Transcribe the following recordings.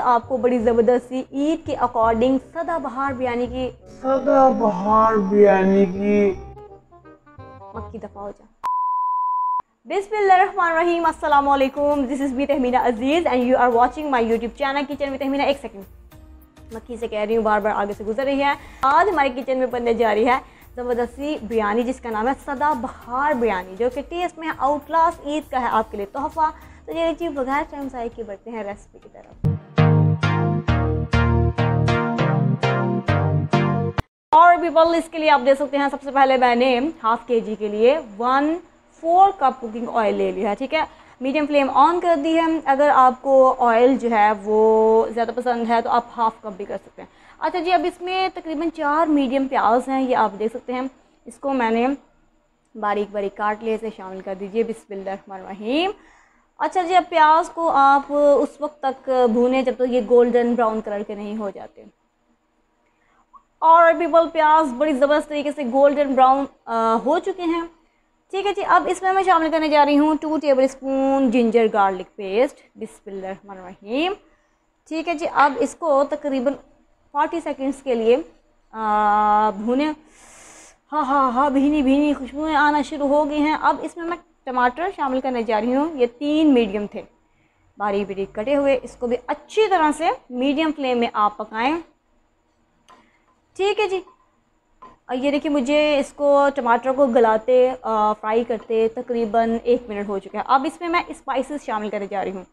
आपको बड़ी ज़बरदस्त सी ईद के अकॉर्डिंग सदाबहार बिरयानी की मक्की दफ़ा हो जा। बिस्मिल्लाहिर्रहमानिर्रहीम, अस्सलाम वालेकुम। This is me Tahmina Aziz and you are watching my YouTube channel kitchen with Tahmina. एक सेकंड, मक्खी से कह रही हूँ, बार बार आगे से गुजर रही है। आज हमारे किचन में बनने जा रही है ज़बरदस्ती बिरयानी जिसका नाम है सदाबहार बिरयानी, जो कि टेस्ट में आउट क्लास ईद का है आपके लिए तोहफ़ा। तो ये चीज़ बगैर टाइम ज़ाय के बढ़ते हैं रेसिपी की तरफ। और पीपल, इसके लिए आप देख सकते हैं, सबसे पहले मैंने हाफ केजी के लिए 1/4 कप कुकिंग ऑयल ले लिया है। ठीक है, मीडियम फ्लेम ऑन कर दी है। अगर आपको ऑयल जो है वो ज़्यादा पसंद है तो आप हाफ कप भी कर सकते हैं। अच्छा जी, अब इसमें तकरीबन 4 मीडियम प्याज हैं, ये आप देख सकते हैं। इसको मैंने बारीक बारीक काट लिए, इसे शामिल कर दीजिए। बिस्मिल्लाहिर्रहमानिर्रहीम। अच्छा जी, अब प्याज को आप उस वक्त तक भूनें जब तक ये गोल्डन ब्राउन कलर के नहीं हो जाते। और पीपल, प्याज बड़ी ज़बरदस्त तरीके से गोल्डन ब्राउन हो चुके हैं। ठीक है जी, अब इसमें मैं शामिल करने जा रही हूँ 2 table spoon ginger garlic paste. बिस्मिल्लाहिर्रहमानिर्रहीम। ठीक है जी, अब इसको तकरीबन 40 सेकंड्स के लिए भूने। हाँ हाँ हाँ, भीनी भीनी खुशबुएँ आना शुरू हो गई हैं। अब इसमें मैं टमाटर शामिल करने जा रही हूँ। ये 3 मीडियम थे, बारीक बारीक कटे हुए। इसको भी अच्छी तरह से मीडियम फ्लेम में आप पकाएं। ठीक है जी, ये देखिए, मुझे इसको टमाटर को गलाते फ्राई करते तकरीबन 1 मिनट हो चुका है। अब इसमें मैं स्पाइसेस शामिल करने जा रही हूँ।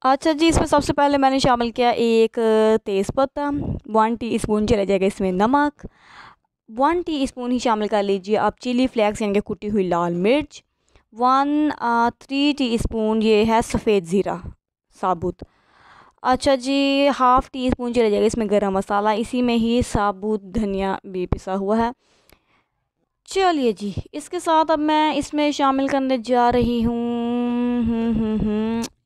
अच्छा जी, इसमें सबसे पहले मैंने शामिल किया एक तेज़पत्ता, 1 टीस्पून चला जाएगा इसमें नमक, 1 टीस्पून ही शामिल कर लीजिए आप चिली फ्लेक्स यानी कि कुटी हुई लाल मिर्च, 3 टीस्पून ये है सफ़ेद ज़ीरा साबुत। अच्छा जी, हाफ़ टी स्पून चला जाएगा इसमें गरम मसाला, इसी में ही साबुत धनिया भी पिसा हुआ है। चलिए जी, इसके साथ अब मैं इसमें शामिल करने जा रही हूँ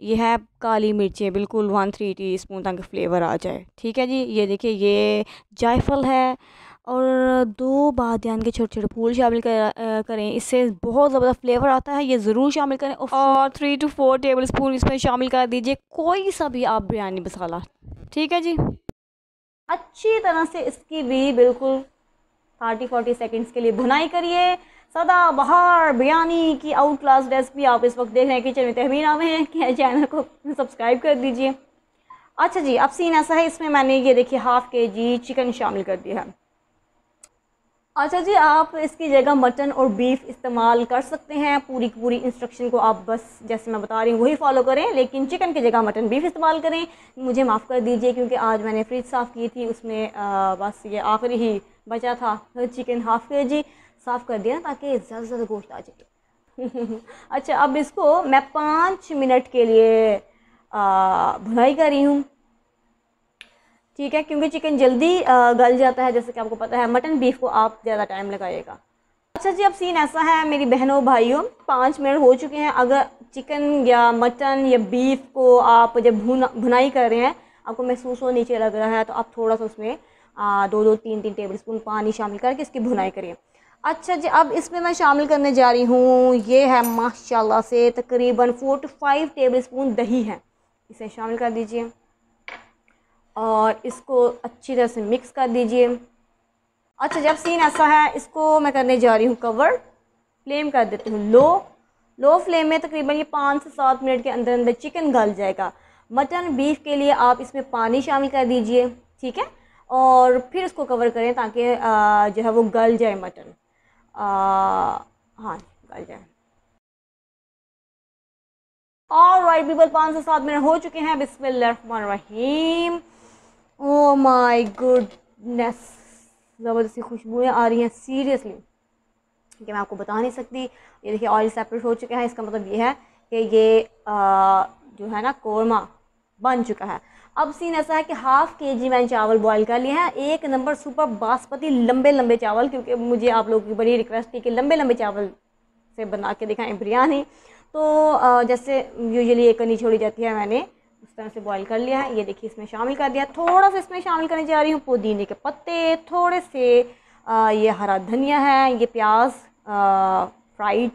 ये है काली मिर्चें, बिल्कुल 1/3 टीस्पून, ताकि फ्लेवर आ जाए। ठीक है जी, ये देखिए, ये जायफल है और 2 बादियान के छोटे छोटे फूल शामिल करें, इससे बहुत ज़बरदस्त फ्लेवर आता है, ये ज़रूर शामिल करें। और 3 to 4 टेबल स्पून इसमें शामिल कर दीजिए कोई सा भी आप बिरयानी मसाला। ठीक है जी, अच्छी तरह से इसकी भी बिल्कुल 30-40 सेकंड्स के लिए भुनाई करिए। सदाबहार बिरयानी की आउट क्लास रेसिपी आप इस वक्त देख रहे हैं किचन में तहमीना में। चैनल को सब्सक्राइब कर दीजिए। अच्छा जी, अब सीन ऐसा है, इसमें मैंने ये देखिए हाफ़ केजी चिकन शामिल कर दिया है। अच्छा जी, आप इसकी जगह मटन और बीफ इस्तेमाल कर सकते हैं। पूरी की पूरी इंस्ट्रक्शन को आप बस जैसे मैं बता रही हूँ वही फॉलो करें, लेकिन चिकन की जगह मटन बीफ इस्तेमाल करें। मुझे माफ़ कर दीजिए क्योंकि आज मैंने फ्रिज साफ़ की थी, उसमें बस ये आखिरी ही बचा था चिकन हाफ़ केजी साफ़ कर दिया ताकि ज़्यादा से ज़्यादा गोश्त आ जाए। अच्छा, अब इसको मैं 5 मिनट के लिए भुनाई कर रही हूँ। ठीक है, क्योंकि चिकन जल्दी गल जाता है, जैसे कि आपको पता है। मटन बीफ को आप ज़्यादा टाइम लगाइएगा। अच्छा जी, अब सीन ऐसा है मेरी बहनों भाइयों, 5 मिनट हो चुके हैं। अगर चिकन या मटन या बीफ को आप जब भुनाई कर रहे हैं, आपको महसूस हो नीचे लग रहा है, तो आप थोड़ा सा उसमें 2-2, 3-3 टेबल स्पून पानी शामिल करके इसकी भुनाई करिए। अच्छा जी, अब इसमें मैं शामिल करने जा रही हूँ, ये है माशाल्लाह से तकरीबन 4 to 5 टेबल स्पून दही है, इसे शामिल कर दीजिए और इसको अच्छी तरह से मिक्स कर दीजिए। अच्छा, जब सीन ऐसा है, इसको मैं करने जा रही हूँ कवर, फ्लेम कर देती हूँ लो फ्लेम में। तकरीबन ये 5 से 7 मिनट के अंदर अंदर चिकन गल जाएगा। मटन बीफ के लिए आप इसमें पानी शामिल कर दीजिए। ठीक है, और फिर इसको कवर करें ताकि जो है वो गल जाए मटन। हाँ, गल जाए। और राइट पीपल, 5 से 7 मिनट हो चुके हैं। बिस्मिल्लाहिर्रहमानिर्रहीम। ओ माय गुडनेस, ज़बरदस्ती खुशबुएँ आ रही हैं सीरियसली, कि मैं आपको बता नहीं सकती। ये देखिए, ऑयल सेपरेट हो चुका है, इसका मतलब ये है कि ये जो है ना कोरमा बन चुका है। अब सीन ऐसा है कि हाफ़ केजी मैंने चावल बॉईल कर लिए हैं, 1 नंबर सुपर बासमती लंबे लंबे चावल, क्योंकि मुझे आप लोगों की बड़ी रिक्वेस्ट थी कि लंबे लंबे चावल से बना के दिखाएं बिरयानी। तो जैसे यूजुअली एक कनी छोड़ी जाती है, मैंने उस तरह से बॉईल कर लिया है। ये देखिए, इसमें शामिल कर दिया। थोड़ा सा इसमें शामिल करने जा रही हूँ पुदीने के पत्ते, थोड़े से ये हरा धनिया है, ये प्याज फ्राइड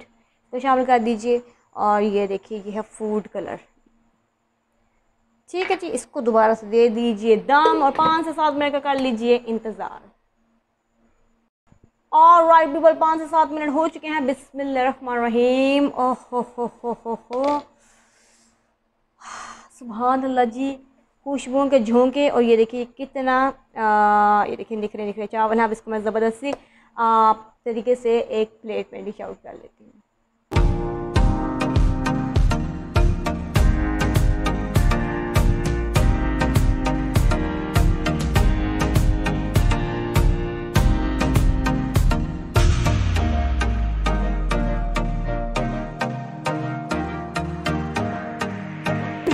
तो शामिल कर दीजिए। और ये देखिए, ये है फूड कलर। ठीक है जी, इसको दोबारा से दे दीजिए दम और 5 से 7 मिनट का कर लीजिए इंतज़ार। और राइट पीपल, 5 से 7 मिनट हो चुके हैं। बिस्मिल्लाहिर्रहमानिर्रहीम। ओहो, सुभान अल्लाह जी, खुशबुओं के झोंके। और ये देखिए कितना ये देखिए दिख रहे चावल हैं। अब इसको मैं ज़बरदस्ती तरीके से एक प्लेट में डिश आउट कर लेती हूँ।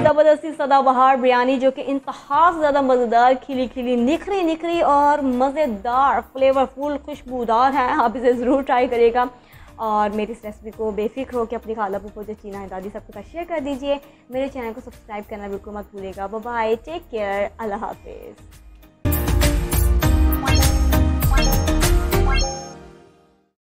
ज़बरदस्ती सदाबहार बिरयानी जो कि इंतहा से ज़्यादा मज़ेदार, खिली खिली, निखरी और मज़ेदार, फ्लेवरफुल, खुशबूदार है। आप इसे ज़रूर ट्राई करिएगा और मेरी इस रेसिपी को बेफिक्र होकर अपनी खाला फूफो जो चीना है दादी सबके साथ शेयर कर दीजिए। मेरे चैनल को सब्सक्राइब करना बिल्कुल मत भूलिएगा। बाय बाय, टेक केयर, अल्लाह हाफिज़।